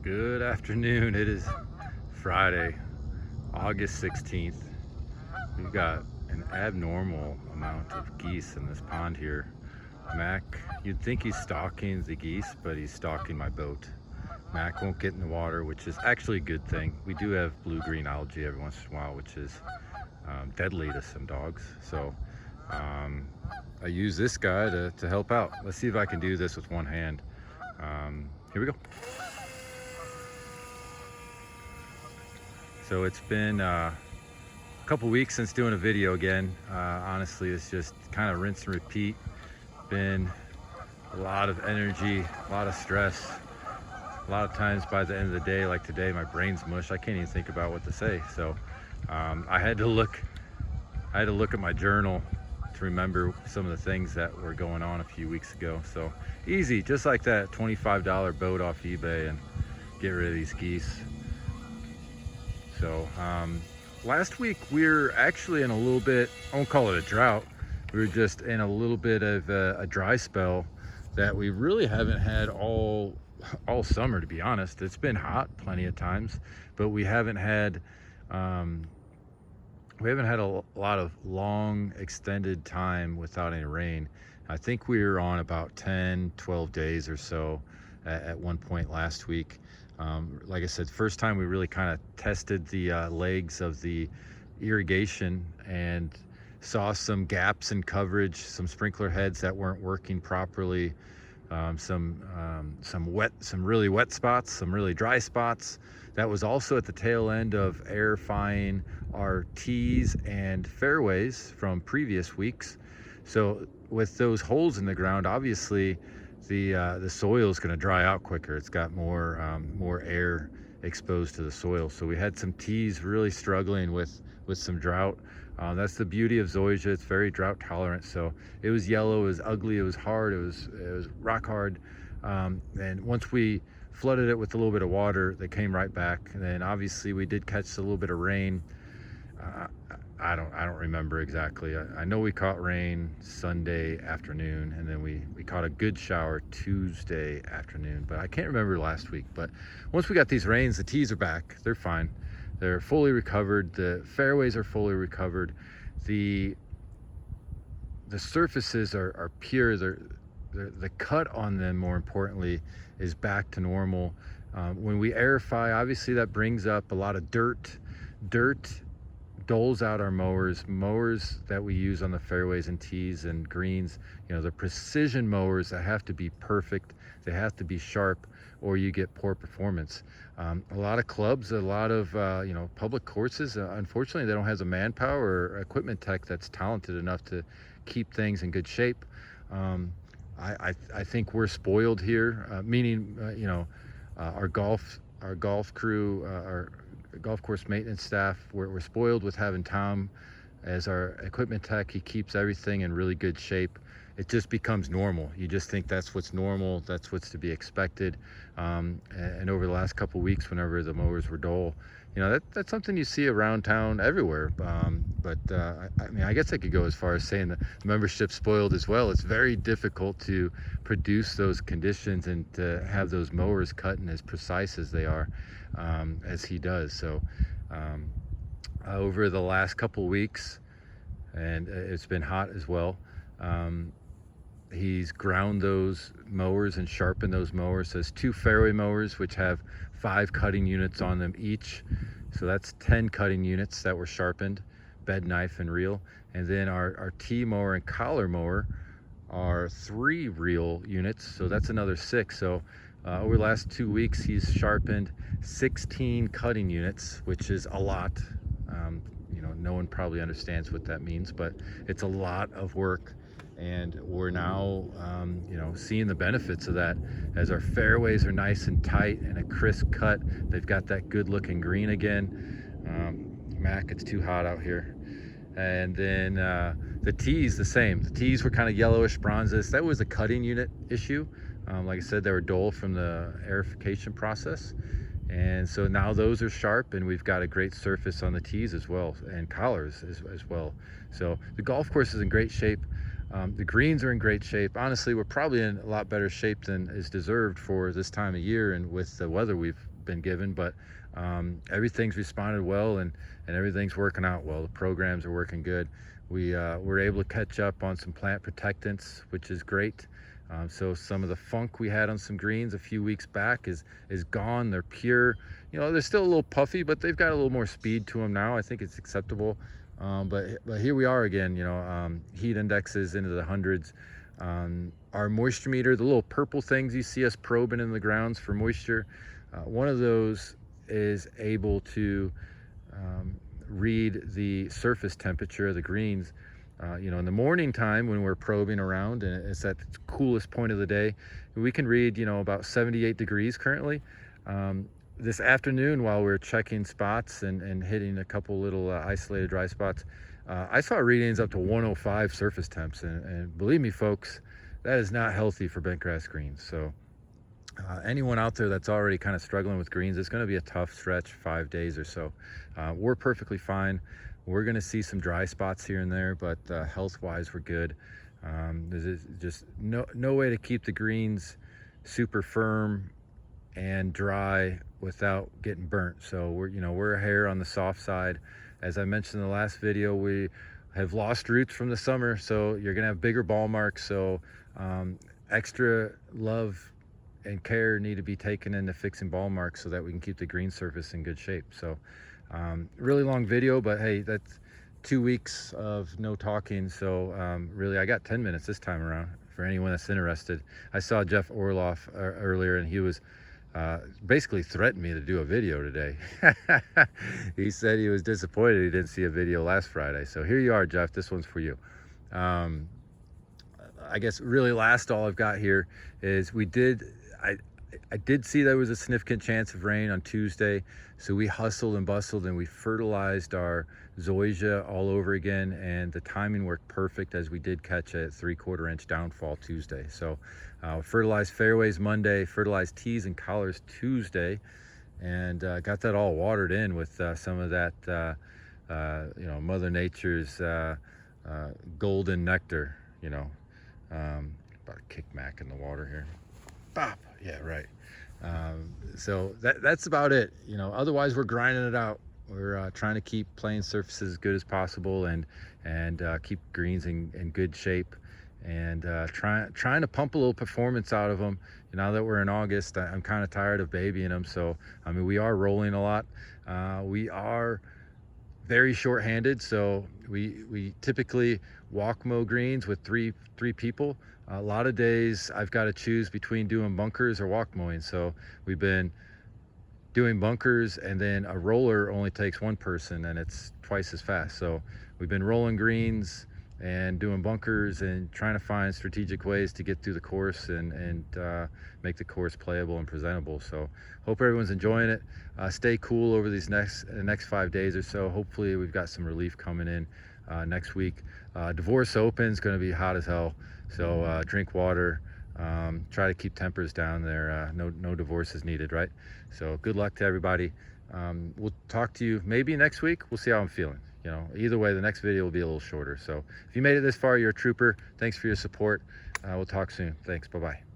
Good afternoon. It is Friday, August 16th. We've got an abnormal amount of geese in this pond here. Mac, you'd think he's stalking the geese, but he's stalking my boat. Mac won't get in the water, which is actually a good thing. We do have blue-green algae every once in a while, which is deadly to some dogs. So I use this guy to help out. Let's see if I can do this with one hand. Here we go. So it's been a couple weeks since doing a video again. Honestly, it's just kind of rinse and repeat. Been a lot of energy, a lot of stress. A lot of times by the end of the day, like today, my brain's mush. I can't even think about what to say. So I had to look at my journal to remember some of the things that were going on a few weeks ago. So easy, just like that $25 boat off eBay, and get rid of these geese. So last week we were actually in a little bit, I won't call it a drought, we were just in a little bit of a dry spell that we really haven't had all summer, to be honest. It's been hot plenty of times, but we haven't had a lot of long extended time without any rain. I think we were on about 10-12 days or so at one point last week. Like I said, first time we really kind of tested the legs of the irrigation and saw some gaps in coverage, some sprinkler heads that weren't working properly, some really wet spots, some really dry spots. That was also at the tail end of aerifying our tees and fairways from previous weeks. So with those holes in the ground, obviously the soil is going to dry out quicker. It's got more air exposed to the soil. So we had some tees really struggling with some drought. That's the beauty of zoysia. It's very drought tolerant. So it was yellow, it was ugly, it was hard, it was rock hard. And once we flooded it with a little bit of water, they came right back. And then obviously we did catch a little bit of rain. I don't remember exactly. I know we caught rain Sunday afternoon, and then we caught a good shower Tuesday afternoon, but I can't remember last week. But once we got these rains, the tees are back. They're fine. They're fully recovered. The fairways are fully recovered. The surfaces are pure. The cut on them, more importantly, is back to normal. When we aerify, obviously that brings up a lot of dirt doles out our mowers that we use on the fairways and tees and greens. You know, the precision mowers that have to be perfect, they have to be sharp, or you get poor performance. A lot of clubs, a lot of public courses, unfortunately they don't have the manpower or equipment tech that's talented enough to keep things in good shape. I think we're spoiled here, meaning our golf crew, our golf course maintenance staff, we're spoiled with having Tom as our equipment tech. He keeps everything in really good shape. It just becomes normal. You just think that's what's normal, that's what's to be expected. And over the last couple of weeks, whenever the mowers were dull, that's something you see around town everywhere. I guess I could go as far as saying the membership's spoiled as well. It's very difficult to produce those conditions and to have those mowers cut and as precise as they are, as he does. So over the last couple weeks, and it's been hot as well, he's ground those mowers and sharpened those mowers. So it's 2 fairway mowers which have 5 cutting units on them each. So that's 10 cutting units that were sharpened, bed, knife, and reel. And then our tee mower and collar mower are 3 reel units. So that's another 6. So over the last 2 weeks, he's sharpened 16 cutting units, which is a lot. No one probably understands what that means, but it's a lot of work. And we're now, seeing the benefits of that as our fairways are nice and tight and a crisp cut. They've got that good looking green again. Mac, it's too hot out here. And then the tees, the same. The tees were kind of yellowish bronzes. That was a cutting unit issue. Like I said, they were dull from the aerification process. And so now those are sharp, and we've got a great surface on the tees as well, and collars as well. So the golf course is in great shape. The greens are in great shape. Honestly, we're probably in a lot better shape than is deserved for this time of year and with the weather we've been given, but everything's responded well, and everything's working out well. The programs are working good. We were able to catch up on some plant protectants, which is great. So some of the funk we had on some greens a few weeks back is gone. They're pure. You know, they're still a little puffy, but they've got a little more speed to them now. I think it's acceptable. But here we are again. You know, heat indexes into the hundreds. Our moisture meter, the little purple things you see us probing in the grounds for moisture, one of those is able to read the surface temperature of the greens. You know, in the morning time when we're probing around and it's at the coolest point of the day, we can read, you know, about 78 degrees currently. This afternoon, while we're checking spots and hitting a couple little isolated dry spots, I saw readings up to 105 surface temps, and believe me folks, that is not healthy for bentgrass greens. So anyone out there that's already kind of struggling with greens, it's going to be a tough stretch, 5 days or so. We're perfectly fine. We're going to see some dry spots here and there, but health-wise, we're good. There's just no way to keep the greens super firm and dry without getting burnt. So we're a hair on the soft side. As I mentioned in the last video, we have lost roots from the summer, so you're going to have bigger ball marks. So extra love and care need to be taken into fixing ball marks so that we can keep the green surface in good shape. So really long video, but hey, that's 2 weeks of no talking. So really, I got 10 minutes this time around for anyone that's interested. I saw Jeff Orloff earlier, and he was basically threatened me to do a video today. He said he was disappointed he didn't see a video last Friday. So here you are, Jeff. This one's for you. I guess really last all I've got here is I did see there was a significant chance of rain on Tuesday, so we hustled and bustled and we fertilized our zoysia all over again, and the timing worked perfect as we did catch a 3/4 inch downfall Tuesday. So fertilized fairways Monday, fertilized tees and collars Tuesday, and got that all watered in with some of that you know, Mother Nature's golden nectar, you know. About a kick mac in the water here. Bop. Yeah, right. So that's about it. You know, otherwise we're grinding it out. We're trying to keep playing surfaces as good as possible and keep greens in good shape, and trying to pump a little performance out of them. Now that we're in August, I'm kind of tired of babying them. So I mean, we are rolling a lot. We are very short-handed, so we typically walk mow greens with three people. A lot of days I've got to choose between doing bunkers or walk mowing, so we've been doing bunkers, and then a roller only takes one person and it's twice as fast. So we've been rolling greens and doing bunkers and trying to find strategic ways to get through the course and make the course playable and presentable. So hope everyone's enjoying it. Stay cool over these next 5 days or so. Hopefully we've got some relief coming in next week. Divorce Open is going to be hot as hell, so drink water. Try to keep tempers down there. No divorces needed, right? So good luck to everybody. We'll talk to you maybe next week. We'll see how I'm feeling. You know, either way, the next video will be a little shorter. So if you made it this far, you're a trooper. Thanks for your support. We'll talk soon. Thanks. Bye-bye.